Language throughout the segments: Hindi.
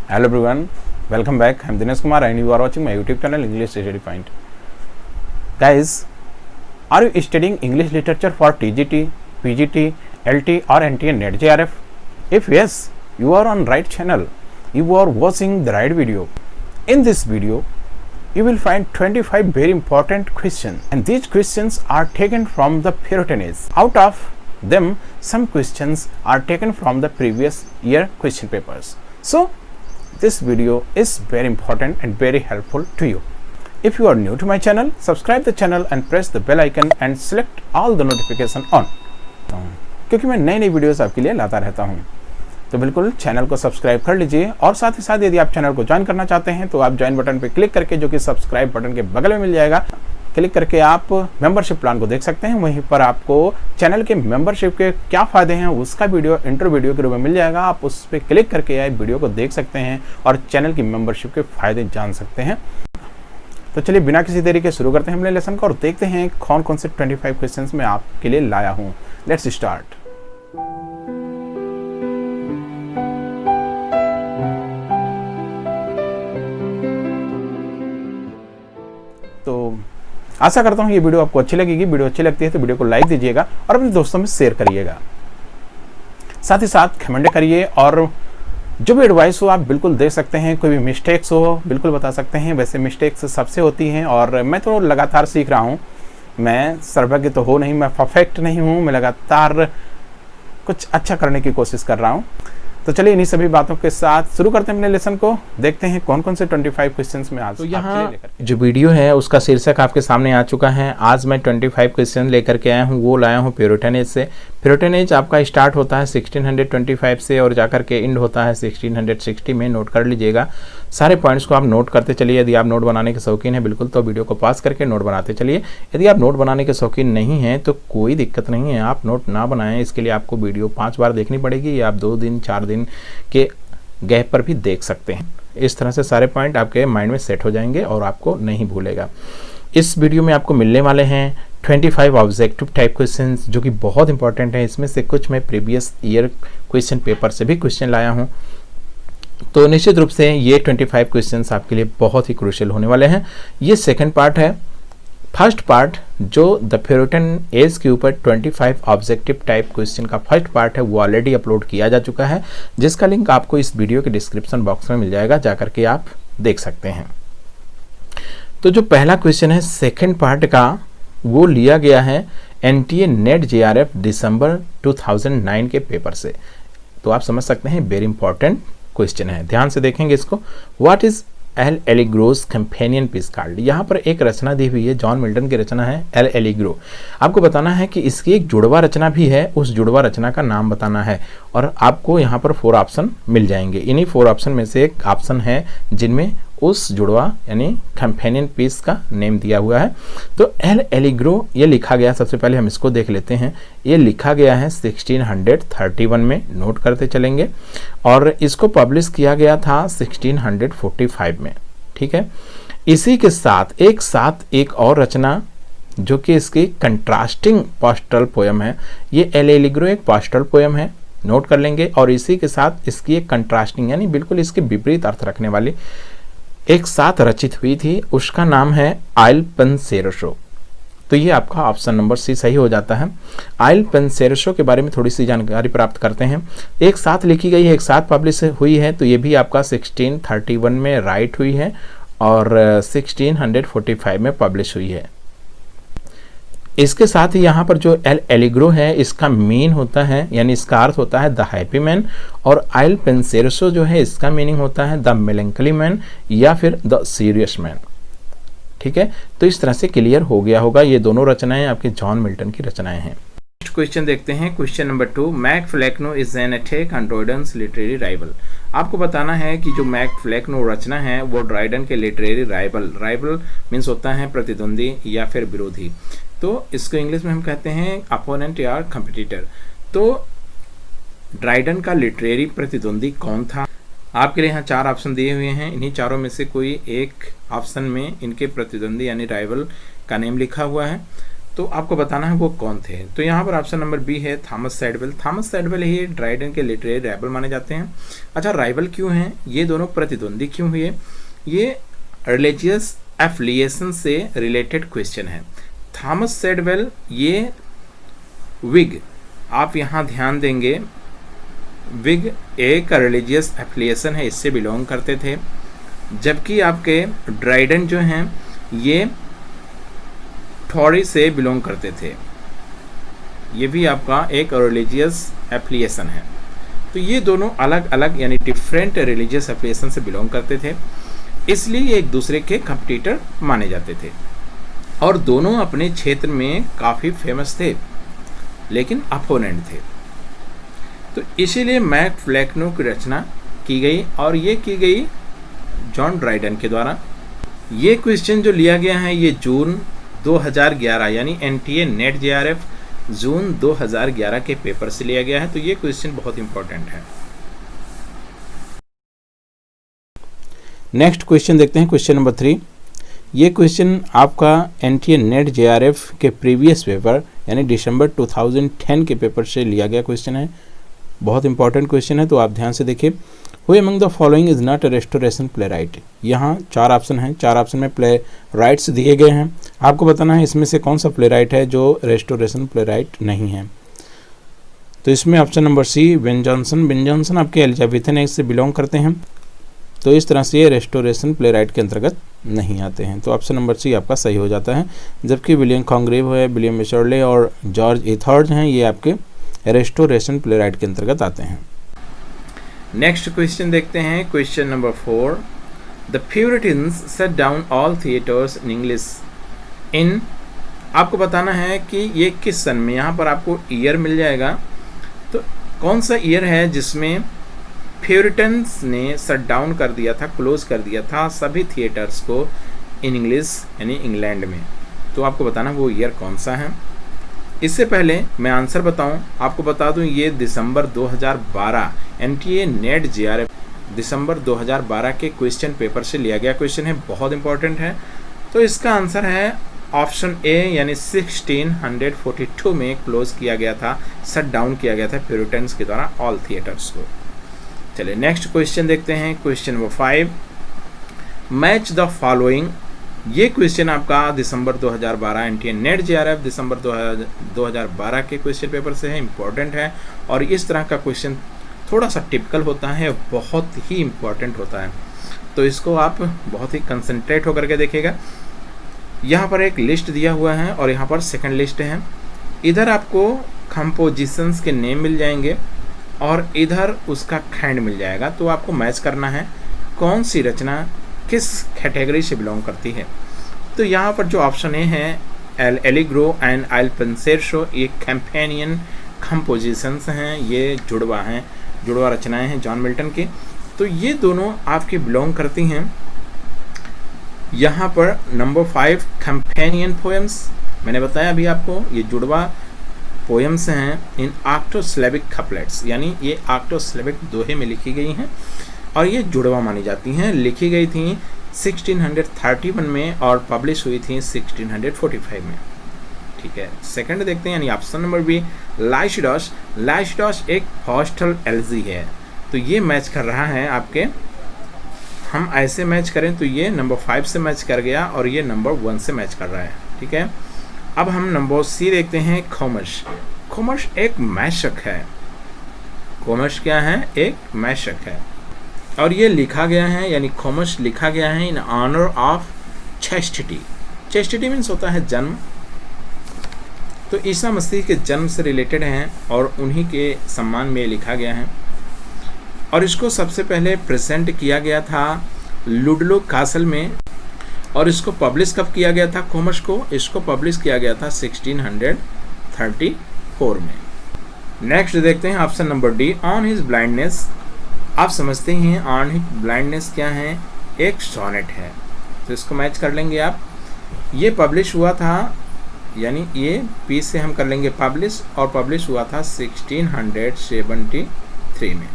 Hello everyone, welcome back. I'm Dinesh Kumar and you are watching my YouTube channel English Study Point. Guys, are you studying English literature for TGT, PGT, LT or NT NET JRF? If yes, you are on right channel. You are watching the right video. In this video, you will find 25 very important questions, and these questions are taken from the Puritan age. Out of them, some questions are taken from the previous year question papers. So this video is very important and very helpful to you. If you are new to my channel, subscribe the channel and press the bell icon and select all the notification on. क्योंकि मैं नई वीडियोस आपके लिए लाता रहता हूं, तो बिल्कुल चैनल को सब्सक्राइब कर लीजिए। और साथ ही साथ यदि आप चैनल को ज्वाइन करना चाहते हैं तो आप ज्वाइन बटन पर क्लिक करके, जो कि सब्सक्राइब बटन के बगल में मिल जाएगा, क्लिक करके आप मेंबरशिप प्लान को देख सकते हैं। वहीं पर आपको चैनल के मेंबरशिप के क्या फ़ायदे हैं उसका वीडियो इंट्रो वीडियो के रूप में मिल जाएगा। आप उस पर क्लिक करके आप वीडियो को देख सकते हैं और चैनल की मेंबरशिप के फ़ायदे जान सकते हैं। तो चलिए बिना किसी देरी के शुरू करते हैं हमने लेसन को और देखते हैं कौन कौन से 25 क्वेश्चंस मैं आपके लिए लाया हूँ। Let's start. तो आशा करता हूँ ये वीडियो आपको अच्छी लगेगी। वीडियो अच्छी लगती है तो वीडियो को लाइक दीजिएगा और अपने दोस्तों में शेयर करिएगा। साथ ही साथ कमेंट करिए और जो भी एडवाइस हो आप बिल्कुल दे सकते हैं। कोई भी मिस्टेक्स हो बिल्कुल बता सकते हैं। वैसे मिस्टेक्स सबसे होती हैं और मैं तो लगातार सीख रहा हूँ। मैं सर्वज्ञ तो हो नहीं, मैं परफेक्ट नहीं हूँ। मैं लगातार कुछ अच्छा करने की कोशिश कर रहा हूँ। तो चलिए इन्हीं सभी बातों के साथ शुरू करते हैं अपने लेसन को। देखते हैं कौन कौन से 25 क्वेश्चंस में आज। तो यहाँ जो वीडियो है उसका शीर्षक आपके सामने आ चुका है। आज मैं 25 क्वेश्चन लेकर के आया हूँ, वो लाया हूँ प्यूरिटन एज से। प्यूरिटन एज आपका स्टार्ट होता है 1625 से और जाकर के एंड होता है 1660 में। नोट कर लीजिएगा, सारे पॉइंट्स को आप नोट करते चलिए। यदि आप नोट बनाने के शौकीन हैं बिल्कुल तो वीडियो को पॉज करके नोट बनाते चलिए। यदि आप नोट बनाने के शौकीन नहीं हैं तो कोई दिक्कत नहीं है, आप नोट ना बनाएं। इसके लिए आपको वीडियो 5 बार देखनी पड़ेगी या आप 2 दिन 4 दिन के गैप पर भी देख सकते हैं। इस तरह से सारे पॉइंट आपके माइंड में सेट हो जाएंगे और आपको नहीं भूलेगा। इस वीडियो में आपको मिलने वाले हैं 25 ऑब्जेक्टिव टाइप क्वेश्चंस जो कि बहुत इंपॉर्टेंट है। इसमें से कुछ मैं प्रीवियस ईयर क्वेश्चन पेपर से भी क्वेश्चन लाया हूं। तो निश्चित रूप से ये 25 क्वेश्चंस आपके लिए बहुत ही क्रूशियल होने वाले हैं। ये सेकंड पार्ट है। फर्स्ट पार्ट जो द प्यूरिटन एज के ऊपर 25 ऑब्जेक्टिव टाइप क्वेश्चन का फर्स्ट पार्ट है वो ऑलरेडी अपलोड किया जा चुका है, जिसका लिंक आपको इस वीडियो के डिस्क्रिप्शन बॉक्स में मिल जाएगा, जाकर के आप देख सकते हैं। तो जो पहला क्वेश्चन है सेकंड पार्ट का वो लिया गया है NTA NET JRF दिसंबर 2009 के पेपर से। तो आप समझ सकते हैं वेरी इंपॉर्टेंट क्वेश्चन है। ध्यान से देखेंगे इसको। What is L'Allegro's companion piece card. यहाँ पर एक रचना दी हुई है, जॉन मिल्टन की रचना है एल एलिग्रो। आपको बताना है कि इसकी एक जुड़वा रचना भी है, उस जुड़वा रचना का नाम बताना है और आपको यहाँ पर 4 ऑप्शन मिल जाएंगे। इन्हीं 4 ऑप्शन में से एक ऑप्शन है जिनमें उस जुड़वा यानी कंपेनियन पीस का नेम दिया हुआ है। तो एल एलिग्रो ये लिखा गया, सबसे पहले हम इसको देख लेते हैं। ये लिखा गया है 1631 में, नोट करते चलेंगे, और इसको पब्लिश किया गया था 1645 में। ठीक है, इसी के साथ एक और रचना जो कि इसकी कंट्रास्टिंग पास्टल पोयम है। ये एल एलिग्रो एक पास्टल पोयम है, नोट कर लेंगे। और इसी के साथ इसकी एक कंट्रास्टिंग यानी बिल्कुल इसके विपरीत अर्थ रखने वाली एक साथ रचित हुई थी, उसका नाम है आइल पेंसेरोसो। तो ये आपका ऑप्शन नंबर सी सही हो जाता है। आइल पेंसेरोसो के बारे में थोड़ी सी जानकारी प्राप्त करते हैं। एक साथ लिखी गई है, एक साथ पब्लिश हुई है, तो ये भी आपका 1631 में राइट हुई है और 1645 में पब्लिश हुई है। इसके साथ ही यहाँ पर जो एल एलिग्रो है इसका मीन होता है यानी इसका अर्थ होता है द हैप्पी मैन, और आइल पेंसेरोसो जो है इसका मीनिंग होता है द मेलंकली मैन या फिर द सीरियस मैन। ठीक है, तो इस तरह से क्लियर हो गया होगा। ये दोनों रचनाएं आपके जॉन मिल्टन की रचनाएं हैं। नेक्स्ट क्वेश्चन देखते हैं। Question number 2, Mac Flecknoe is an attack on Dryden's literary rival. आपको बताना है कि जो मैक फ्लेक्नो रचना है वो ड्राइडन के लिटरेरी राइवल मीन्स होता है प्रतिद्वंदी या फिर विरोधी। तो इसको इंग्लिश में हम कहते हैं अपोनेंट या कंपटीटर। तो ड्राइडन का लिटरेरी प्रतिद्वंदी कौन था? आपके लिए यहाँ 4 ऑप्शन दिए हुए हैं। इन्हीं चारों में से कोई एक ऑप्शन में इनके प्रतिद्वंदी यानी राइवल का नेम लिखा हुआ है। तो आपको बताना है वो कौन थे। तो यहाँ पर ऑप्शन नंबर बी है थॉमस सैडविल। थॉमस सैडविल ही ड्राइडन के लिटरेरी राइवल माने जाते हैं। अच्छा, राइवल क्यों हैं? ये दोनों प्रतिद्वंदी क्यों हुए? ये रिलीजियस एफिलिएशन से रिलेटेड क्वेश्चन है। थॉमस सैडविल ये विग, आप यहाँ ध्यान देंगे, विग एक रिलीजियस एफिलिएशन है, इससे बिलोंग करते थे। जबकि आपके ड्राइडन जो हैं ये थॉरी से बिलोंग करते थे। ये भी आपका एक रिलीजियस एफिलिएशन है। तो ये दोनों अलग अलग यानी डिफरेंट रिलीजियस एफिलिएशन से बिलोंग करते थे, इसलिए ये एक दूसरे के कंपटीटर माने जाते थे और दोनों अपने क्षेत्र में काफ़ी फेमस थे लेकिन अपोनेंट थे। तो इसीलिए मैक फ्लैकनो की रचना की गई और ये की गई जॉन ड्राइडन के द्वारा। ये क्वेश्चन जो लिया गया है ये जून 2011 यानी एनटीए नेट जेआरएफ जून 2011 के पेपर से लिया गया है। तो ये क्वेश्चन बहुत इंपॉर्टेंट है। नेक्स्ट क्वेश्चन देखते हैं, क्वेश्चन नंबर 3। ये क्वेश्चन आपका एनटीए नेट जेआरएफ के प्रीवियस पेपर यानी दिसंबर 2010 के पेपर से लिया गया क्वेश्चन है। बहुत इंपॉर्टेंट क्वेश्चन है, तो आप ध्यान से देखिए। Who among the following is not a restoration playwright? यहाँ 4 ऑप्शन हैं, 4 ऑप्शन में प्ले राइट्स दिए गए हैं। आपको बताना है इसमें से कौन सा प्ले राइट है जो रेस्टोरेशन प्ले राइट नहीं है। तो इसमें option number C Ben Jonson. Ben Jonson आपके एलिजाबेथन एज से बिलोंग करते हैं, तो इस तरह से ये रेस्टोरेशन प्ले राइट के अंतर्गत नहीं आते हैं। तो ऑप्शन नंबर सी आपका सही हो जाता है। जबकि विलियम कॉन्ग्रेव है, विलियम मिशर्ले और जॉर्ज इथर्ड हैं, ये आपके रेस्टोरेशन प्ले राइट के अंतर्गत आते हैं। नेक्स्ट क्वेश्चन देखते हैं, question number 4। The Puritans set down all theatres in English in, आपको बताना है कि ये किस सन में, यहाँ पर आपको ईयर मिल जाएगा। तो कौन सा ईयर है जिसमें प्यूरिटन्स ने शट डाउन कर दिया था, क्लोज कर दिया था सभी थिएटर्स को इन इंग्लिश यानी इंग्लैंड में। तो आपको बताना वो ईयर कौन सा है। इससे पहले मैं आंसर बताऊं, आपको बता दूं ये दिसंबर 2012 एनटीए नेट जेआरएफ दिसंबर 2012 के क्वेश्चन पेपर से लिया गया क्वेश्चन है, बहुत इंपॉर्टेंट है। तो इसका आंसर है ऑप्शन ए यानी 1642 में क्लोज किया गया था, शट डाउन किया गया था प्यूरिटन्स के द्वारा ऑल थिएटर्स को। चलिए नेक्स्ट क्वेश्चन देखते हैं, question number 5। Match the following, ये क्वेश्चन आपका दिसंबर 2012 एनटीए नेट जेआरएफ दिसंबर 2012 के क्वेश्चन पेपर से है, इंपॉर्टेंट है। और इस तरह का क्वेश्चन थोड़ा सा टिपिकल होता है, बहुत ही इंपॉर्टेंट होता है, तो इसको आप बहुत ही कंसंट्रेट होकर के देखिएगा। यहाँ पर एक लिस्ट दिया हुआ है और यहाँ पर सेकंड लिस्ट है। इधर आपको कंपोजिशंस के नेम मिल जाएंगे और इधर उसका खंड मिल जाएगा। तो आपको मैच करना है कौन सी रचना किस कैटेगरी से बिलोंग करती है। तो यहाँ पर जो ऑप्शन ए है एल एलिग्रो एंड एल पेंसेरसो, ये कैम्पेनियन कंपोजिशंस हैं, ये जुड़वा रचनाएं हैं जॉन मिल्टन की। तो ये दोनों आपके बिलोंग करती हैं यहाँ पर नंबर 5 कंपेनियन पोएम्स, मैंने बताया अभी आपको, ये जुड़वा पोएम्स हैं इन ऑक्टोसिलेबिक कपलेट्स, यानी ये ऑक्टोसिलेबिक दोहे में लिखी गई हैं और ये जुड़वा मानी जाती हैं। लिखी गई थी 1631 में और पब्लिश हुई थी 1645 में। ठीक है, सेकंड देखते हैं यानी ऑप्शन नंबर बी लाइसिडस। लाइसिडस एक हॉस्टल एल्जी है, तो ये मैच कर रहा है आपके, हम ऐसे मैच करें तो ये नंबर 5 से मैच कर गया और ये नंबर 1 से मैच कर रहा है। ठीक है, अब हम नंबर सी देखते हैं खोमश। खोमश एक मैशक है, खोमश क्या है, एक मैशक है और ये लिखा गया है यानी खोमश लिखा गया है in honour of chastity. Chastity means होता है जन्म, तो ईसा मसीह के जन्म से रिलेटेड हैं और उन्हीं के सम्मान में लिखा गया है। और इसको सबसे पहले प्रेजेंट किया गया था लुडलो कासल में और इसको पब्लिश कब किया गया था, खोमश को इसको पब्लिश किया गया था 1634 में। नेक्स्ट देखते हैं option number D on his blindness. आप समझते हैं ऑन हिज ब्लाइंडनेस क्या है, एक सोनेट है, तो इसको मैच कर लेंगे आप। ये पब्लिश हुआ था यानी ये पी से हम कर लेंगे पब्लिश और पब्लिश हुआ था 1673 में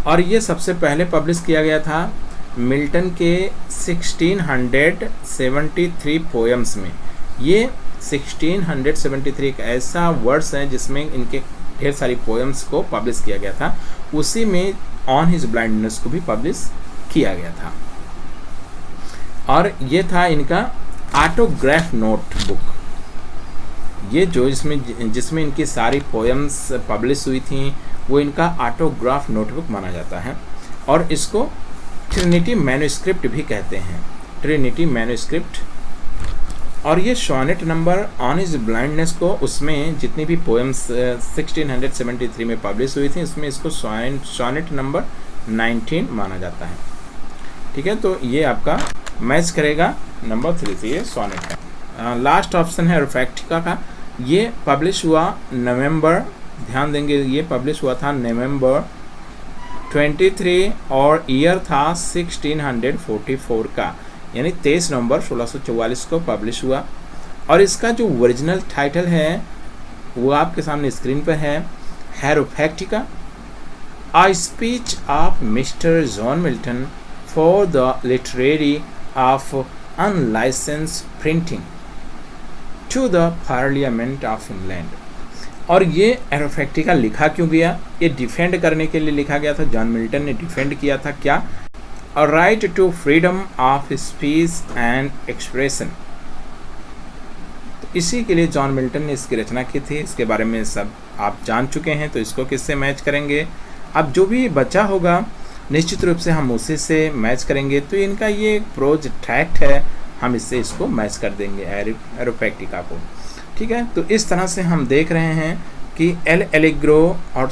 और ये सबसे पहले पब्लिश किया गया था मिल्टन के 1673 पोएम्स में। ये 1673 एक ऐसा वर्ष है जिसमें इनके ढेर सारी पोएम्स को पब्लिश किया गया था, उसी में ऑन हिज ब्लाइंडनेस को भी पब्लिश किया गया था। और ये था इनका ऑटोग्राफ नोटबुक, ये जो जिसमें इनकी सारी पोएम्स पब्लिश हुई थी वो इनका ऑटोग्राफ नोटबुक माना जाता है। और इसको ट्रिनिटी मैन्युस्क्रिप्ट भी कहते हैं, ट्रिनिटी मैन्युस्क्रिप्ट। और ये sonnet number on his blindness को, उसमें जितनी भी पोएम्स 1673 में पब्लिश हुई थी उसमें इसको सोनेट नंबर 19 माना जाता है। ठीक है, तो ये आपका मैच करेगा नंबर 3 से, ये सोनेट है। लास्ट ऑप्शन है एरोफैक्टिका का। ये पब्लिश हुआ नवंबर, ध्यान देंगे, ये पब्लिश हुआ था नवंबर 23 और ईयर था 1644 का, यानी 23 नवंबर 1644 को पब्लिश हुआ। और इसका जो ओरिजिनल टाइटल है वो आपके सामने स्क्रीन पर है, Areopagitica, a speech of mister John Milton for the literary of unlicensed printing to the Parliament of England. और ये एरोफैक्टिका लिखा क्यों गया? ये डिफेंड करने के लिए लिखा गया था। जॉन मिल्टन ने डिफेंड किया था क्या? A right to freedom of speech and expression. तो इसी के लिए जॉन मिल्टन ने इसकी रचना की थी। इसके बारे में सब आप जान चुके हैं, तो इसको किससे मैच करेंगे? अब जो भी बचा होगा निश्चित रूप से हम उसी से मैच करेंगे। तो इनका ये प्रोज ट्रैक्ट है, हम इससे इसको मैच कर देंगे एरोफैक्टिका को। ठीक है, तो इस तरह से हम देख रहे हैं कि एल एलिग्रो और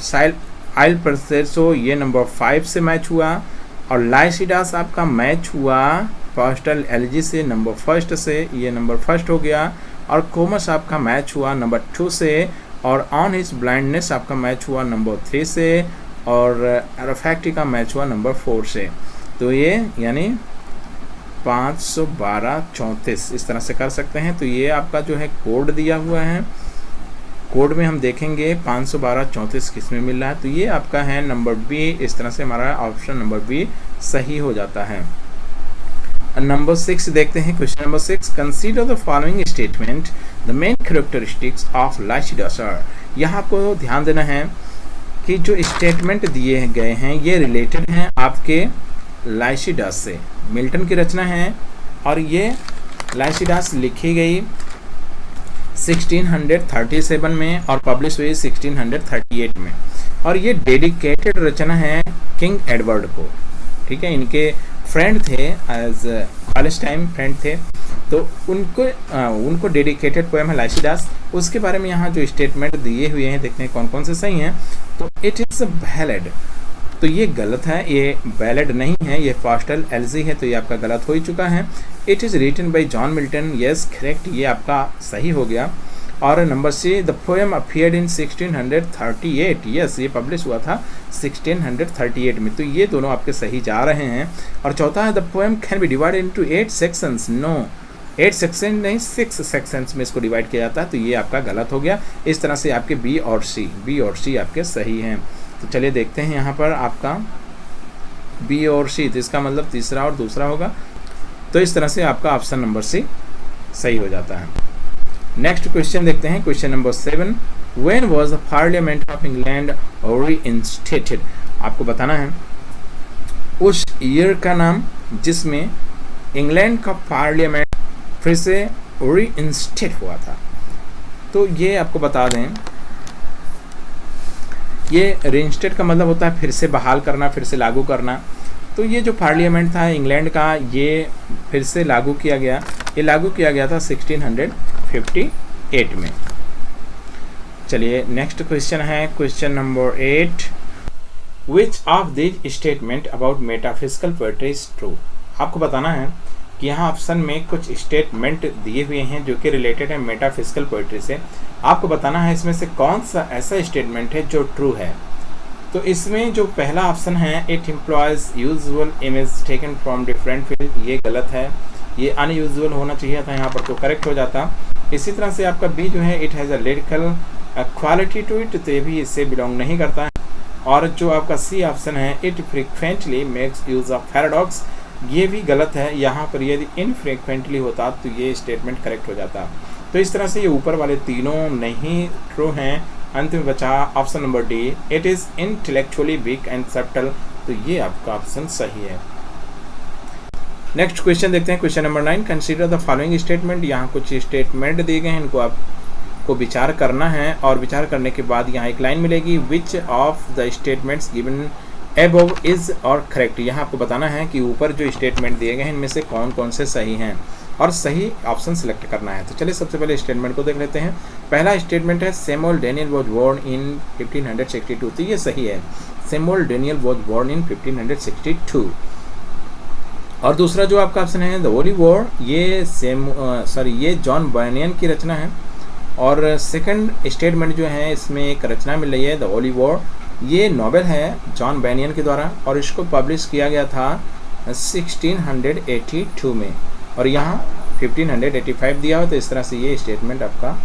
आइल परसेसो ये नंबर 5 से मैच हुआ, और लाइसिडास आपका मैच हुआ पास्टल एलजी से नंबर 1 से, ये नंबर 1 हो गया। और कोमस आपका मैच हुआ नंबर 2 से, और ऑन हिज ब्लाइंडनेस आपका मैच हुआ नंबर 3 से, और एरोफैक्टिका मैच हुआ नंबर 4 से। तो ये यानी 512 34 इस तरह से कर सकते हैं। तो ये आपका जो है कोड दिया हुआ है, कोड में हम देखेंगे 512 34 किस में मिल रहा है। तो ये आपका है नंबर बी, इस तरह से हमारा ऑप्शन नंबर बी सही हो जाता है। नंबर 6 देखते हैं, question number 6, consider the following statement the main characteristics of Lycidas are. यहाँ आपको ध्यान देना है कि जो स्टेटमेंट दिए गए हैं ये रिलेटेड हैं आपके लाइसिडास से। मिल्टन की रचना है और ये लाइसिडास लिखी गई 1637 में और पब्लिश हुई 1638 में। और ये डेडिकेटेड रचना है किंग एडवर्ड को। ठीक है, इनके फ्रेंड थे, एज कॉलेज टाइम फ्रेंड थे, तो उनको डेडिकेटेड पोएम है लाइसिडास। उसके बारे में यहाँ जो स्टेटमेंट दिए हुए हैं देखते हैं कौन कौन से सही हैं। तो इट इज़ अ बैलेड, तो ये गलत है, ये बैलेड नहीं है, ये पास्टल एलजी है, तो ये आपका गलत हो ही चुका है। It is written by John Milton, yes correct, ये आपका सही हो गया। और number C, the poem appeared in 1638, yes ये पब्लिश हुआ था 1638 में, तो ये दोनों आपके सही जा रहे हैं। और चौथा है, the poem can be divided into 8 sections, no 8 section नहीं 6 सेक्शंस में इसको डिवाइड किया जाता है, तो ये आपका गलत हो गया। इस तरह से आपके बी और सी आपके सही हैं। तो चलिए देखते हैं यहाँ पर आपका बी और सी, तो इसका मतलब तीसरा और दूसरा होगा। तो इस तरह से आपका ऑप्शन नंबर सी सही हो जाता है। नेक्स्ट क्वेश्चन देखते हैं, question number 7, when was the Parliament of England reinstated. आपको बताना है उस ईयर का नाम जिसमें इंग्लैंड का पार्लियामेंट फिर से रीइंस्टेट हुआ था। तो ये आपको बता दें, ये रीइंस्टेट का मतलब होता है फिर से बहाल करना, फिर से लागू करना। तो ये जो पार्लियामेंट था इंग्लैंड का, ये फिर से लागू किया गया, ये लागू किया गया था 1658 में। चलिए नेक्स्ट क्वेश्चन है, question number 8, which of this statement about metaphysical poetry is true. आपको बताना है कि यहाँ ऑप्शन में कुछ स्टेटमेंट दिए हुए हैं जो कि रिलेटेड है मेटाफिजिकल पोएट्री से। आपको बताना है इसमें से कौन सा ऐसा स्टेटमेंट है जो ट्रू है। तो इसमें जो पहला ऑप्शन है, it employees usual image taken from different field, ये गलत है, ये अनयूजुअल होना चाहिए था यहाँ पर, तो करेक्ट हो जाता। इसी तरह से आपका बी जो है, it has a lyrical quality to it, तो ये भी इससे बिलोंग नहीं करता है। और जो आपका सी ऑप्शन है, it frequently makes use of paradox, ये भी गलत है। यहाँ पर यदि इनफ्रिक्वेंटली होता तो ये स्टेटमेंट करेक्ट हो जाता। तो इस तरह से ये ऊपर वाले तीनों नहीं ट्रू हैं। अंत में बचा option number D, it is intellectually weak and subtle. तो ये आपका ऑप्शन सही है। नेक्स्ट क्वेश्चन देखते हैं, question number 9, consider the following statement. यहाँ कुछ स्टेटमेंट दिए गए हैं, इनको आपको विचार करना है और विचार करने के बाद यहाँ एक लाइन मिलेगी, which of the statements given above is और करेक्ट। यहाँ आपको बताना है कि ऊपर जो स्टेटमेंट दिए गए हैं इनमें से कौन कौन से सही हैं और सही ऑप्शन सेलेक्ट करना है। तो चलिए सबसे पहले स्टेटमेंट को देख लेते हैं। पहला स्टेटमेंट है Samuel Daniel was born in 1562। तो ये सही है, Samuel Daniel was born in 1562। और दूसरा जो आपका ऑप्शन है द होली वॉर, ये जॉन बैनियन की रचना है। और सेकंड स्टेटमेंट जो है इसमें एक रचना मिल रही है द होली वॉर, ये नॉवेल है जॉन बैनियन के द्वारा और इसको पब्लिश किया गया था 1682 में और यहाँ 1585 दिया हो। तो इस तरह से ये स्टेटमेंट आपका।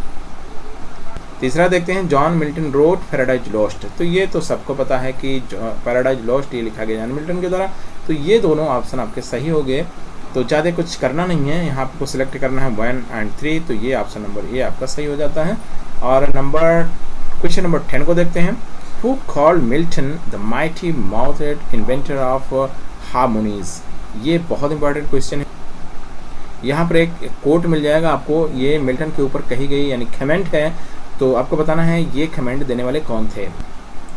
तीसरा देखते हैं, John Milton wrote Paradise Lost. तो ये तो सबको पता है कि पैराडाइज लॉस्ट ये लिखा गया जॉन मिल्टन के द्वारा। तो ये दोनों ऑप्शन आपके सही हो गए। तो ज़्यादा कुछ करना नहीं है, यहाँ आपको सिलेक्ट करना है 1 और 3। तो ये ऑप्शन नंबर ए आपका सही हो जाता है। और क्वेश्चन नंबर 10 को देखते हैं, who called Milton the mighty mouthed inventor of harmonies. ये बहुत इंपॉर्टेंट क्वेश्चन है। यहाँ पर एक कोट मिल जाएगा आपको, ये मिल्टन के ऊपर कही गई यानी कमेंट है। तो आपको बताना है ये कमेंट देने वाले कौन थे।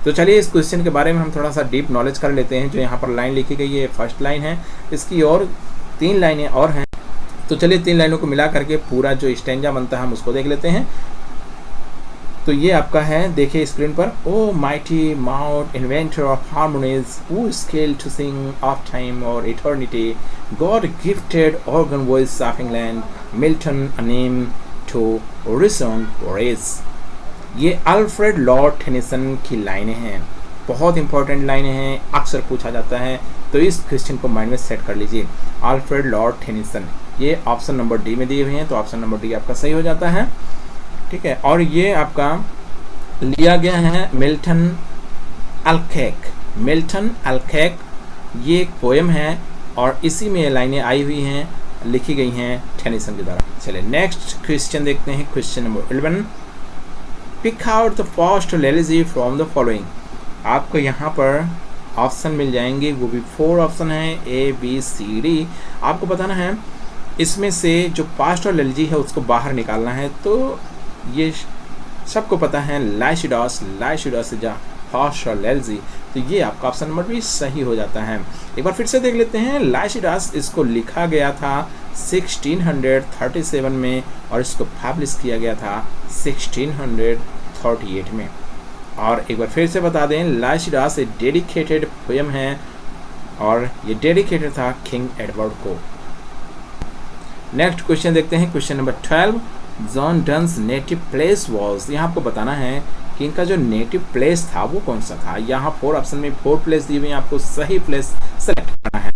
तो चलिए इस क्वेश्चन के बारे में हम थोड़ा सा डीप नॉलेज कर लेते हैं। जो यहाँ पर लाइन लिखी गई है फर्स्ट लाइन है, इसकी और 3 लाइनें और हैं। तो चलिए 3 लाइनों को मिला करके पूरा जो स्टैंजा बनता है हम उसको देख लेते हैं। तो ये आपका है, देखिए स्क्रीन पर, O mighty mouth inventor of harmonies who skill to sing of time or eternity God gifted organ voice of England Milton a name to risen race. ये अल्फ्रेड लॉर्ड टेनिसन की लाइनें हैं, बहुत इंपॉर्टेंट लाइनें हैं, अक्सर पूछा जाता है। तो इस क्वेश्चन को माइंड में सेट कर लीजिए, अल्फ्रेड लॉर्ड टेनिसन। ये ऑप्शन नंबर डी में दिए हुए हैं, तो ऑप्शन नंबर डी आपका सही हो जाता है। ठीक है, और ये आपका लिया गया है मिल्टन अल्केक। मिल्टन अल्केक ये एक पोएम है और इसी में लाइनें आई हुई हैं, लिखी गई हैं टेनिसन के द्वारा। चलिए नेक्स्ट क्वेश्चन देखते हैं, question number 11, pick out the first analogy from the following. आपको यहाँ पर ऑप्शन मिल जाएंगे, वो भी 4 ऑप्शन है, A B C D। आपको बताना है इसमें से जो पास्ट और एनालॉजी है उसको बाहर निकालना है। तो ये सबको पता है लाइसिडास जा फर्स्ट और एनालॉजी। तो ये आपका ऑप्शन नंबर भी सही हो जाता है। एक बार फिर से देख लेते हैं, लाइसिडास इसको लिखा गया था 1637 में और इसको पब्लिश किया गया था 1638 में। और एक बार फिर से बता दें, लाइसिडास एक डेडिकेटेड पोएम है और ये डेडिकेटेड था किंग एडवर्ड को। नेक्स्ट क्वेश्चन देखते हैं, question number 12, John Donne's native place was. यहाँ आपको बताना है कि इनका जो नेटिव प्लेस था वो कौन सा था। यहाँ 4 ऑप्शन में 4 प्लेस दिए हुए हैं, आपको सही प्लेस सेलेक्ट करना है।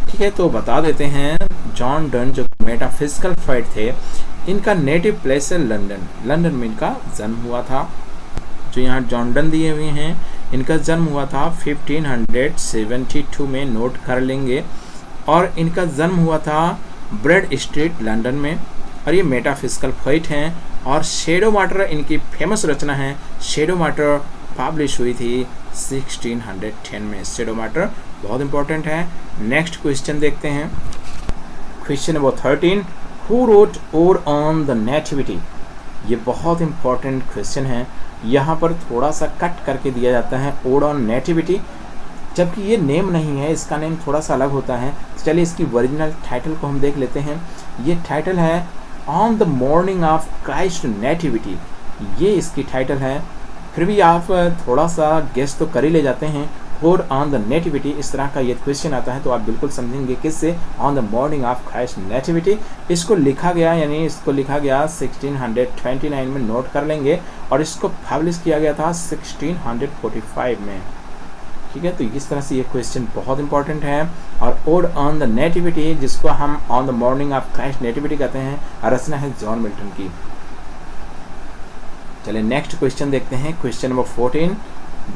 ठीक है, तो बता देते हैं, जॉन डन जो मेटाफिजिकल पोएट थे, इनका नेटिव प्लेस है लंदन। लंदन में इनका जन्म हुआ था। जो यहाँ जॉन डन दिए हुए हैं, इनका जन्म हुआ था 1572 में, नोट कर लेंगे। और इनका जन्म हुआ था ब्रेड स्ट्रीट लंदन में। और ये मेटाफिजिकल पोएट हैं और शैडो वाटर इनकी फेमस रचना है। शैडो वाटर पब्लिश हुई थी 1610 में। शैडो वाटर बहुत इंपॉर्टेंट है। नेक्स्ट क्वेश्चन देखते हैं, question number 13, who wrote odd on the nativity. ये बहुत इंपॉर्टेंट क्वेश्चन है। यहाँ पर थोड़ा सा कट करके दिया जाता है ओड ऑन नेटिविटी, जबकि ये नेम नहीं है, इसका नेम थोड़ा सा अलग होता है। तो चलिए इसकी ओरिजिनल टाइटल को हम देख लेते हैं। ये टाइटल है on the morning of Christ nativity, ये इसकी टाइटल है। फिर भी आप थोड़ा सा गेस तो कर ही ले जाते हैं, ओड ऑन द नेटिविटी इस तरह का ये क्वेश्चन आता है तो आप बिल्कुल समझेंगे किससे, on the morning of Christ nativity. इसको लिखा गया 1629 में, नोट कर लेंगे। और इसको पब्लिश किया गया था 1645 में। ठीक है, तो इस तरह से ये क्वेश्चन बहुत इंपॉर्टेंट है। और ओड ऑन द नेटिविटी, जिसको हम on the morning of Christ nativity कहते हैं, रचना है जॉन मिल्टन की। चलिए नेक्स्ट क्वेश्चन देखते हैं, क्वेश्चन नंबर 14,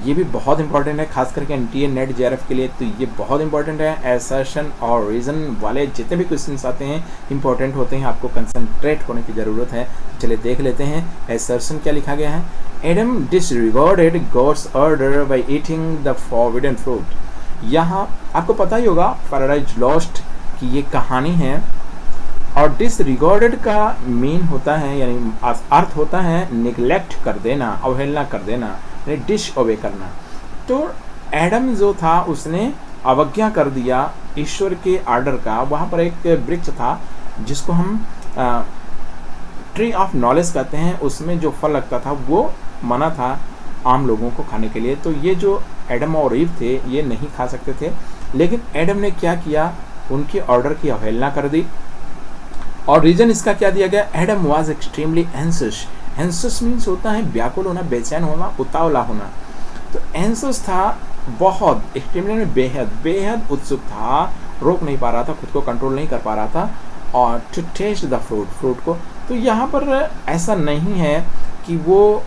ये भी बहुत इंपॉर्टेंट है, खास करके एनटीए नेट जेआरएफ के लिए तो ये बहुत इंपॉर्टेंट है। असर्शन और रीजन वाले जितने भी क्वेश्चंस आते हैं इंपॉर्टेंट होते हैं, आपको कंसंट्रेट होने की ज़रूरत है। चलिए देख लेते हैं असर्शन क्या लिखा गया है। Adam disregarded God's order by eating the forbidden fruit. यहाँ आपको पता ही होगा पैराडाइज लॉस्ट की ये कहानी है, और डिसरिगार्डेड का मीन होता है यानी अर्थ होता है निगलेक्ट कर देना, अवहेलना कर देना, यानी डिसओबे करना। तो एडम जो था उसने अवज्ञा कर दिया ईश्वर के आर्डर का। वहाँ पर एक वृक्ष था जिसको हम ट्री ऑफ नॉलेज कहते हैं, उसमें जो फल लगता था वो मना था आम लोगों को खाने के लिए। तो ये जो एडम और ईव थे ये नहीं खा सकते थे, लेकिन एडम ने क्या किया, उनके ऑर्डर की अवहेलना कर दी। और रीजन इसका क्या दिया गया, एडम वाज एक्सट्रीमली एंसियस। एंसियस मीन्स होता है व्याकुल होना, बेचैन होना, उतावला होना। तो एंसियस था बहुत, एक्सट्रीमली बेहद बेहद उत्सुक था, रोक नहीं पा रहा था, खुद को कंट्रोल नहीं कर पा रहा था। और टू टेस्ट द फ्रूट को, तो यहाँ पर ऐसा नहीं है कि वो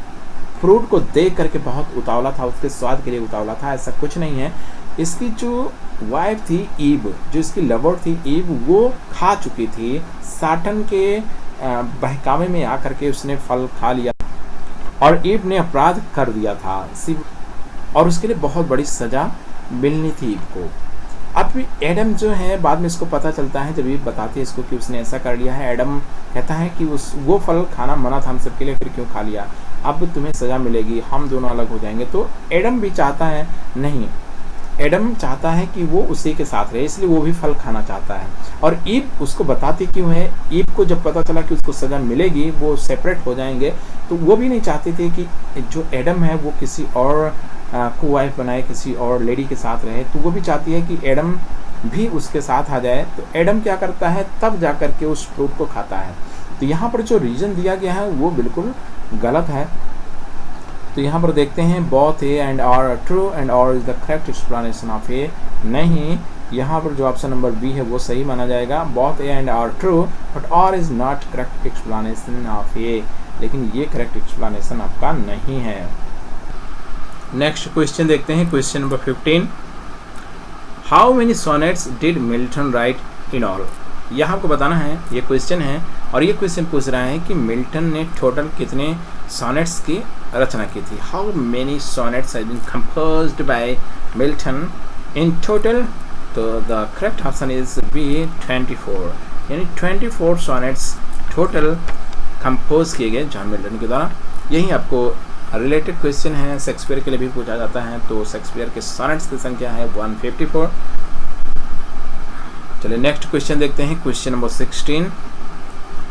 फ्रूट को देख करके बहुत उतावला था, उसके स्वाद के लिए उतावला था, ऐसा कुछ नहीं है। इसकी जो वाइफ थी ईव, जो इसकी लवर थी ईव, वो खा चुकी थी। साटन के बहकावे में आकर के उसने फल खा लिया और ईव ने अपराध कर दिया था, और उसके लिए बहुत बड़ी सजा मिलनी थी ईव को। अब एडम जो है बाद में इसको पता चलता है, जब ईव बताती है इसको कि उसने ऐसा कर लिया है, एडम कहता है कि वो फल खाना मना था हम सबके लिए, फिर क्यों खा लिया, अब तुम्हें सजा मिलेगी, हम दोनों अलग हो जाएंगे। तो एडम भी चाहता है, नहीं, एडम चाहता है कि वो उसी के साथ रहे, इसलिए वो भी फल खाना चाहता है। और ईव उसको बताती क्यों है, ईव को जब पता चला कि उसको सजा मिलेगी, वो सेपरेट हो जाएंगे, तो वो भी नहीं चाहती थी कि जो एडम है वो किसी और को वाइफ बनाए, किसी और लेडी के साथ रहे। तो वो भी चाहती है कि एडम भी उसके साथ आ जाए। तो एडम क्या करता है, तब जा कर के उस फ्रूट को खाता है। तो यहाँ पर जो रीज़न दिया गया है वो बिल्कुल गलत है। तो यहाँ पर देखते हैं both A and R are true and R is the correct explanation of A. नहीं, यहाँ पर जो ऑप्शन नंबर बी है वो सही माना जाएगा, both A and R true but R is not correct explanation of A. लेकिन ये करेक्ट एक्सप्लेनेशन आपका नहीं है। नेक्स्ट क्वेश्चन देखते हैं, question number 15। How many sonnets did Milton right in all. यहाँ आपको बताना है, ये क्वेश्चन है और ये क्वेश्चन पूछ रहा है कि मिल्टन ने टोटल कितने सोनेट्स की रचना की थी। How many sonnets have been composed by Milton in total. तो the correct option is B 24, यानी 24 सोनेट्स टोटल कंपोज किए गए जॉन मिल्टन के द्वारा। यही आपको रिलेटेड क्वेश्चन है, शेक्सपियर के लिए भी पूछा जाता है। तो शेक्सपियर के सोनेट्स की संख्या है 154। चलिए नेक्स्ट क्वेश्चन देखते हैं, क्वेश्चन नंबर 16।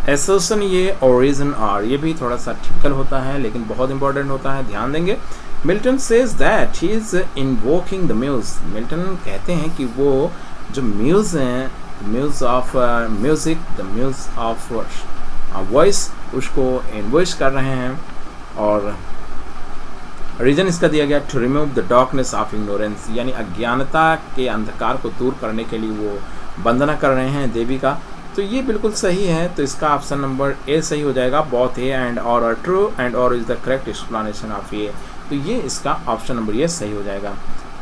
एसर्शन ये ओरिजिन आर, ये भी थोड़ा सा टिपिकल होता है लेकिन बहुत इंपॉर्टेंट होता है, ध्यान देंगे। Milton says that he is invoking the muse. Milton कहते हैं कि वो जो म्यूज हैं, muse of music, the muse of voice, उसको इन्वोइस कर रहे हैं। और रीजन इसका दिया गया to remove the darkness of ignorance, यानी अज्ञानता के अंधकार को दूर करने के लिए वो वंदना कर रहे हैं देवी का। तो ये बिल्कुल सही है, तो इसका ऑप्शन नंबर ए सही हो जाएगा। Both A and R are true and R is the correct explanation of A. तो ये इसका ऑप्शन नंबर ए सही हो जाएगा।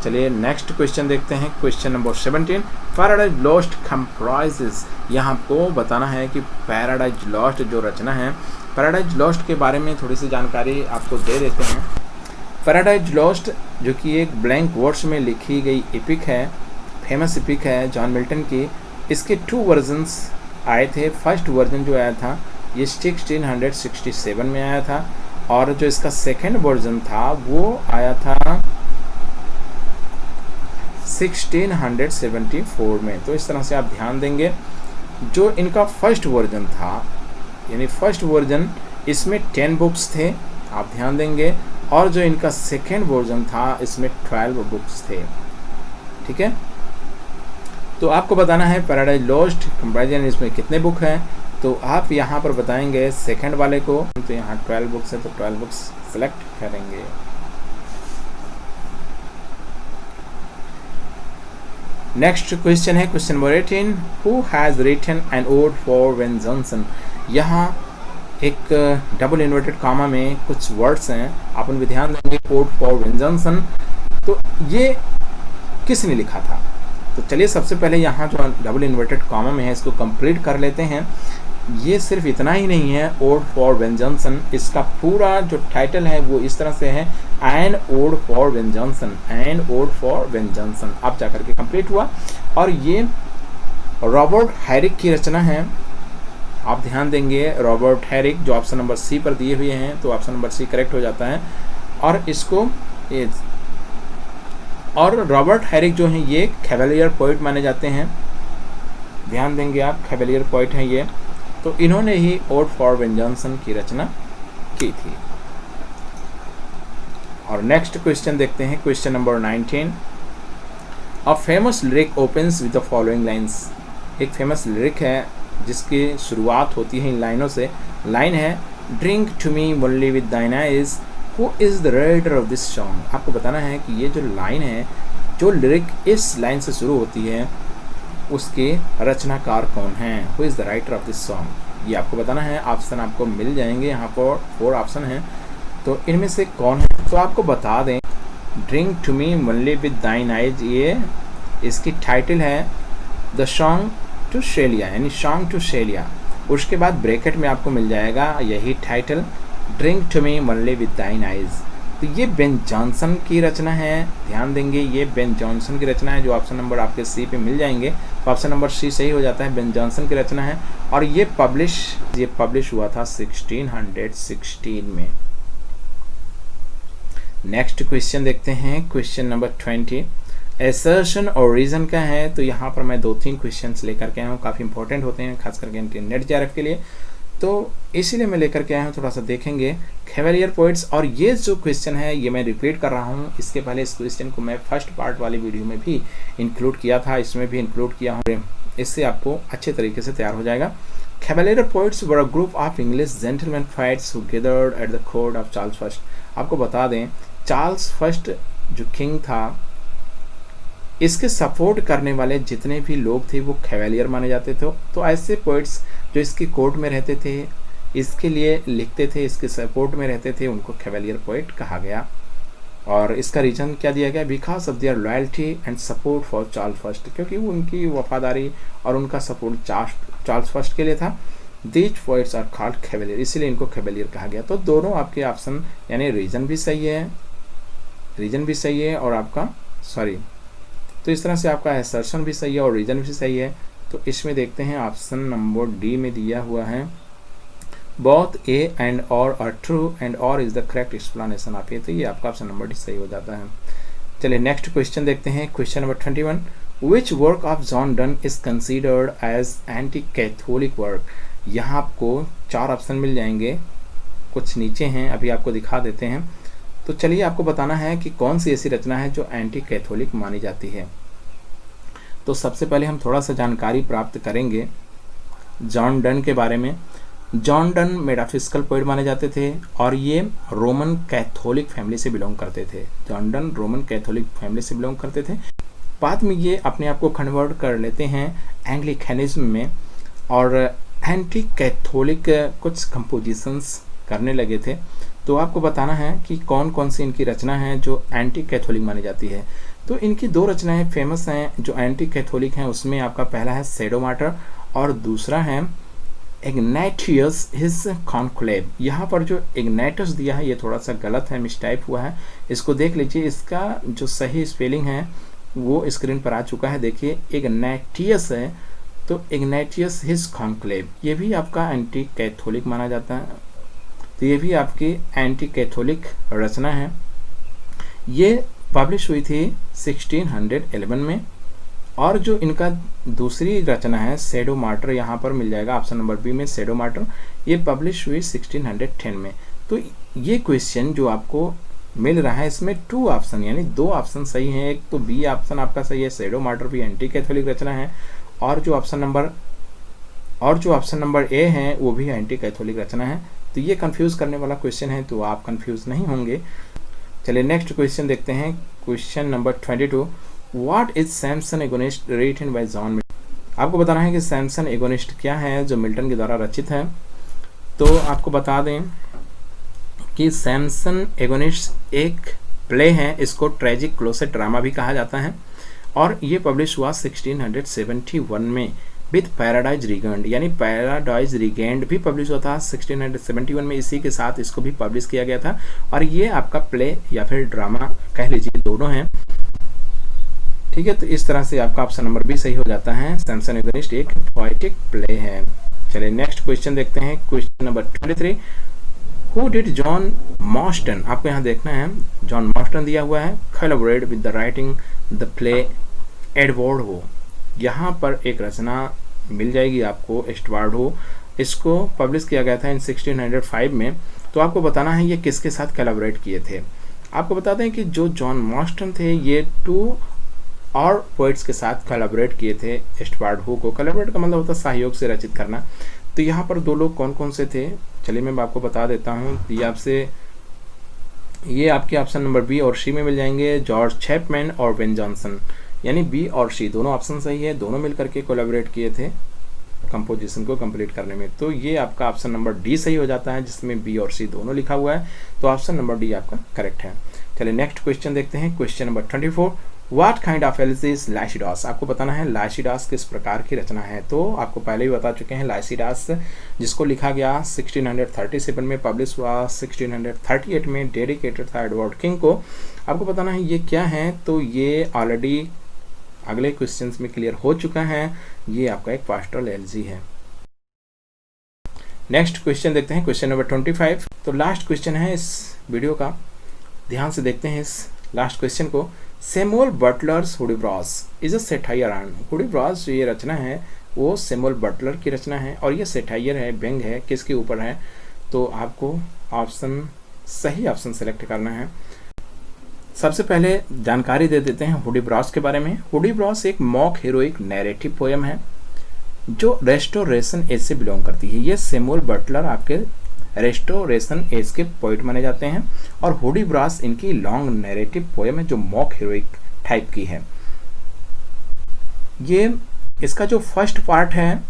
चलिए नेक्स्ट क्वेश्चन देखते हैं, question number 17। Paradise lost comprises. यहाँ आपको बताना है कि पैराडाइज लॉस्ट जो रचना है, पैराडाइज लॉस्ट के बारे में थोड़ी सी जानकारी आपको दे देते हैं। पैराडाइज लॉस्ट जो कि एक ब्लैंक वर्ड्स में लिखी गई एपिक है, फेमस एपिक है जॉन मिल्टन की। इसके 2 वर्जन्स आए थे। फर्स्ट वर्जन जो आया था ये 1667 में आया था, और जो इसका सेकेंड वर्जन था वो आया था 1674 में। तो इस तरह से आप ध्यान देंगे, जो इनका फर्स्ट वर्जन था, यानी फर्स्ट वर्जन, इसमें 10 बुक्स थे, आप ध्यान देंगे। और जो इनका सेकेंड वर्जन था इसमें 12 बुक्स थे। ठीक है, तो आपको बताना है पैराडाइज लॉस्ट कंपैरिजन इसमें कितने बुक हैं। तो आप यहाँ पर बताएंगे सेकेंड वाले को, तो यहाँ 12 बुक्स है, तो 12 बुक्स सेलेक्ट करेंगे। नेक्स्ट क्वेश्चन है question number 18। Who has written an ode for Ben Jonson. यहाँ एक डबल इन्वर्टेड कॉमा में कुछ वर्ड्स हैं, आप उन पर ध्यान देंगे। कोड फॉर वेंजनसन, तो ये किसने लिखा था? तो चलिए सबसे पहले यहाँ जो डबल इन्वर्टेड कॉमा में है इसको कंप्लीट कर लेते हैं। ये सिर्फ इतना ही नहीं है, ओड फॉर वेंजनसन, इसका पूरा जो टाइटल है वो इस तरह से है, an ode for Ben Jonson, an ode for Ben Jonson. अब जाकर के कंप्लीट हुआ और ये रॉबर्ट हैरिक की रचना है। आप ध्यान देंगे, रॉबर्ट हैरिक जो ऑप्शन नंबर सी पर दिए हुए हैं, तो ऑप्शन नंबर सी करेक्ट हो जाता है। और रॉबर्ट हैरिक जो हैं ये कैवेलियर पोइट माने जाते हैं। ध्यान देंगे आप, कैवेलियर पोइट हैं ये। तो इन्होंने ही ओड फॉर वेंजनसन की रचना की थी। और नेक्स्ट क्वेश्चन देखते हैं, question number 19। A famous lyric opens with the following lines. एक फेमस लिरिक है जिसकी शुरुआत होती है इन लाइनों से। लाइन है, drink to me only with thine eyes, who is the writer of this song. आपको बताना है कि ये जो लाइन है, जो लिरिक इस लाइन से शुरू होती है, उसके रचनाकार कौन हैं, who is the writer of this song, ये आपको बताना है। ऑप्शन आपको मिल जाएंगे, यहाँ पर 4 ऑप्शन हैं, तो इनमें से कौन है। तो आपको बता दें, drink to me only with thine eyes, ये इसकी टाइटल है द सॉन्ग टू शेलिया, यानी सॉन्ग टू शेलिया। उसके बाद ब्रैकेट में आपको मिल जाएगा यही title, drink to me only with thine eyes. तो ये बेन जॉनसन की रचना है। ध्यान देंगे, ये बेन जॉनसन की रचना है, जो ऑप्शन नंबर आपके सी पे मिल जाएंगे। तो ऑप्शन नंबर सी सही हो जाता है, बेन जॉनसन की रचना है। और ये पब्लिश हुआ था 1616 में। नेक्स्ट क्वेश्चन देखते हैं, क्वेश्चन नंबर 20। एसर्शन और रीजन का है। तो यहाँ पर मैं 2-3 क्वेश्चंस लेकर के आया हूँ, काफ़ी इंपॉर्टेंट होते हैं खास करके इनके नेट जेआरएफ के लिए, तो इसीलिए मैं लेकर के आया हूँ। थोड़ा सा देखेंगे कैवेलियर पोइट्स। और ये जो क्वेश्चन है ये मैं रिपीट कर रहा हूँ, इसके पहले इस क्वेश्चन को मैं फर्स्ट पार्ट वाली वीडियो में भी इंक्लूड किया था, इसमें भी इंक्लूड किया हूँ, इससे आपको अच्छे तरीके से तैयार हो जाएगा। Cavalier poets were a group of English gentleman fights who gathered at the court of Charles first. आपको बता दें, चार्ल्स फर्स्ट जो किंग था, इसके सपोर्ट करने वाले जितने भी लोग थे वो कैवेलियर माने जाते थे। तो ऐसे पोइट्स जो इसकी कोर्ट में रहते थे, इसके लिए लिखते थे, इसके सपोर्ट में रहते थे, उनको कैवेलियर पोइट कहा गया। और इसका रीजन क्या दिया गया, because of their loyalty and support for Charles first, क्योंकि वो उनकी वफादारी और उनका सपोर्ट चार्ल्स फर्स्ट के लिए था। These poets are called Cavalier, इसीलिए इनको कैवेलियर कहा गया। तो दोनों आपके ऑप्शन, यानी रीजन भी सही है और आपका तो इस तरह से आपका एसर्शन भी सही है और रीजन भी सही है। तो इसमें देखते हैं ऑप्शन नंबर डी में दिया हुआ है, both A and R are true and R is the correct explanation of A. तो ये आपका ऑप्शन नंबर डी सही हो जाता है। चलिए नेक्स्ट क्वेश्चन देखते हैं, question number 21। Which work of John Donne is considered as anti Catholic work. यहाँ आपको 4 ऑप्शन मिल जाएंगे, कुछ नीचे हैं, अभी आपको दिखा देते हैं। तो चलिए आपको बताना है कि कौन सी ऐसी रचना है जो एंटी कैथोलिक मानी जाती है। तो सबसे पहले हम थोड़ा सा जानकारी प्राप्त करेंगे जॉन डन के बारे में। जॉन डन मेटाफिजिकल पोएट माने जाते थे और ये रोमन कैथोलिक फैमिली से बिलोंग करते थे। John Donne Roman Catholic family से बिलोंग करते थे। बाद में ये अपने आप को कन्वर्ट कर लेते हैं एंग्लिकनिज्म में और एंटी कैथोलिक कुछ कंपोजिशंस करने लगे थे। तो आपको बताना है कि कौन कौन सी इनकी रचना है जो एंटी कैथोलिक मानी जाती है। तो इनकी 2 रचनाएं फेमस हैं जो एंटी कैथोलिक हैं। उसमें आपका पहला है सेडोमाटर और दूसरा है इग्नाटियस हिज कॉन्क्लेव। यहाँ पर जो इग्नाटस दिया है ये थोड़ा सा गलत है, मिसटाइप हुआ है, इसको देख लीजिए। इसका जो सही स्पेलिंग है वो स्क्रीन पर आ चुका है, देखिए इग्नाटियस है, तो इग्नाटियस हिज कॉन्क्लेव ये भी आपका एंटी कैथोलिक माना जाता है। तो ये भी आपकी एंटी कैथोलिक रचना है। ये पब्लिश हुई थी 1611 में। और जो इनका दूसरी रचना है सेडोमाटर, यहाँ पर मिल जाएगा ऑप्शन नंबर बी में सेडोमाटर, ये पब्लिश हुई 1610 में। तो ये क्वेश्चन जो आपको मिल रहा है इसमें 2 ऑप्शन यानी 2 ऑप्शन सही हैं। एक तो बी ऑप्शन आपका सही है, सेडोमाटर भी एंटी कैथोलिक रचना है, और जो ऑप्शन नंबर ए है वो भी एंटी कैथोलिक रचना है। तो ये कंफ्यूज करने वाला क्वेश्चन है, तो आप कंफ्यूज नहीं होंगे। चलिए नेक्स्ट क्वेश्चन देखते हैं, question number 22। What is Samson Agonistes written by John Milton. आपको बताना है कि सैमसन एगोनिस्ट क्या है जो मिल्टन के द्वारा रचित है। तो आपको बता दें कि सैमसन एगोनिस्ट एक प्ले है, इसको ट्रेजिक क्लोसेट ड्रामा भी कहा जाता है, और ये पब्लिश हुआ 1671 में विथ पैराडाइज रिगेंड, यानी पैराडाइज रिगेंड भी पब्लिश हुआ था 1671 में, इसी के साथ इसको भी पब्लिश किया गया था। और ये आपका प्ले या फिर ड्रामा कह लीजिए, दोनों हैं, ठीक है। तो इस तरह से आपका ऑप्शन नंबर भी सही हो जाता है, सैमसन एगोनिस्ट एक पोएटिक प्ले है। चलिए नेक्स्ट क्वेश्चन देखते हैं, question number 23। Who did John Marston, आपको यहाँ देखना है, जॉन मॉस्टन दिया हुआ है, collaborate with the writing the play Edward Ho. यहाँ पर एक रचना मिल जाएगी आपको, एडवर्ड हो, इसको पब्लिश किया गया था इन 1605 में। तो आपको बताना है ये किसके साथ कोलैबोरेट किए थे। आपको बताते हैं कि जो जॉन मॉस्टन थे ये 2 और पोइट्स के साथ कोलैबोरेट किए थे एडवर्ड हो को। कोलैबोरेट का मतलब होता है सहयोग से रचित करना। तो यहाँ पर 2 लोग कौन कौन से थे, चलिए मैं आपको बता देता हूँ। ये आपके ऑप्शन नंबर बी और सी में मिल जाएंगे, जॉर्ज चैपमैन और बेन जॉनसन, यानी बी और सी दोनों ऑप्शन सही है, दोनों मिलकर के कोलैबोरेट किए थे कंपोजिशन को कंप्लीट करने में। तो ये आपका ऑप्शन नंबर डी सही हो जाता है, जिसमें बी और सी दोनों लिखा हुआ है। तो ऑप्शन नंबर डी आपका करेक्ट है। चलिए नेक्स्ट क्वेश्चन देखते हैं, question number 24। What kind of elegy is Lycidas, आपको बताना है लाइसिडास किस प्रकार की रचना है। तो आपको पहले ही बता चुके हैं, लाइसिडास जिसको लिखा गया 1637 में, पब्लिश हुआ 1638 में, डेडिकेटेड था एडवर्ड किंग को। आपको बताना है ये क्या है। तो ये ऑलरेडी अगले क्वेश्चंस में क्लियर हो चुका है, ये आपका एक पास्टोरल एलिजी है। नेक्स्ट क्वेश्चन देखते हैं, क्वेश्चन नंबर 25। तो लास्ट क्वेश्चन है इस वीडियो का, ध्यान से देखते हैं इस लास्ट क्वेश्चन को। Samuel Butler's Hudibras is a satire on, Hudibras जो ये रचना है वो सैमुअल बटलर की रचना है, और ये सेटायर है, व्यंग है, किसके ऊपर है। तो आपको ऑप्शन सही ऑप्शन सेलेक्ट करना है। सबसे पहले जानकारी दे देते हैं हुडीब्रॉस के बारे में। हुडीब्रॉस एक मॉक हीरोइक नैरेटिव पोएम है जो रेस्टोरेशन एज से बिलोंग करती है। ये सैमुअल बटलर आपके रेस्टोरेशन एज के पोइट माने जाते हैं, और हुडीब्रॉस इनकी लॉन्ग नैरेटिव पोएम है जो मॉक हीरोइक टाइप की है। ये इसका जो फर्स्ट पार्ट है,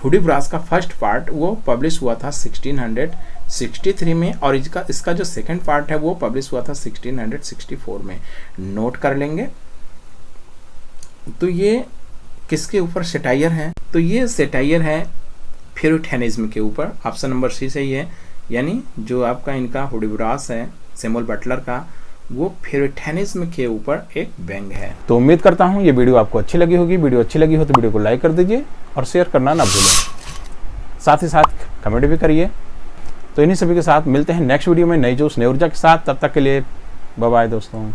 हुडीब्रॉस का फर्स्ट पार्ट वो पब्लिश हुआ था 1663 में, और इसका जो सेकंड पार्ट है वो पब्लिश हुआ था 1664 में। नोट कर लेंगे। तो ये किसके ऊपर सेटायर है, तो ये सेटायर है प्यूरिटैनिज्म के ऊपर। ऑप्शन नंबर सी सही है, यानी जो आपका इनका हुडीब्रॉस है सैमुअल बटलर का, वो प्यूरिटैनिज्म के ऊपर एक व्यंग है। तो उम्मीद करता हूँ ये वीडियो आपको अच्छी लगी होगी। वीडियो अच्छी लगी हो तो वीडियो को लाइक कर दीजिए और शेयर करना ना भूलें, साथ ही साथ कमेंट भी करिए। तो इन्हीं सभी के साथ मिलते हैं नेक्स्ट वीडियो में नई जोश नई ऊर्जा के साथ। तब तक के लिए बाय बाय दोस्तों।